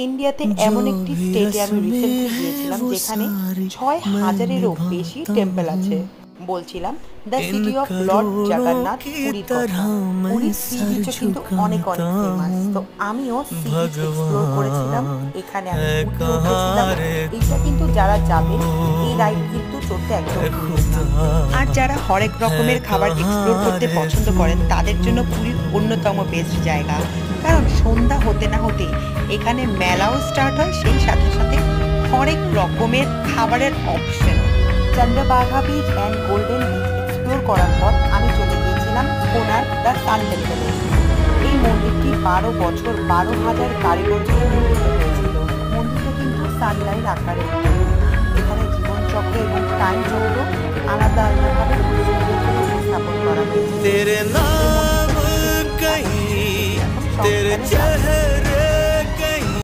ইন্ডিয়াতে এমন একটি স্টেটে আমি রিসেন্টলি গিয়েছিলাম যেখানে ৬,০০০-এরও বেশি টেম্পল আছে। বলছিলাম the city of Lord Jagannath, পুরীর কথা। পুরীর সি বিচও কিন্তু অনেক অনেক ফেমাস। তো আমিও সি বিচ এক্সপ্লোর করেছিলাম, এখানে আমি উঠে উঠেছিলাম। এইটা কিন্তু যারা যাবেন এই রাইড কিন্তু চড়তে একদম ভুলবেন না। আর যারা হরেক রকমের খাবার এক্সপ্লোর করতে পছন্দ করেন তাদের জন্য পুরী অন্যতম বেস্ট জায়গা, কারণ সন্ধ্যা হতে না হতেই এখানে মেলাও স্টার্ট হয়, সেই সাথে সাথে হরেক রকমের খাবারের option. Chandrabhaga beach and golden beach explore করার পর আমি চলে গিয়েছিলাম কোণার্ক দ্য সান টেম্পলে। এই মন্দিরটি ১২ বছর ১২,০০০ কারিগর দিয়ে নির্মিত হয়েছিল। মন্দিরটা কিন্তু সানলাইট আকারে। এখানে জীবনচক্র এবং টাইম চক্র আলাদা আলাদাভাবে উপস্থাপন করা হয়েছে।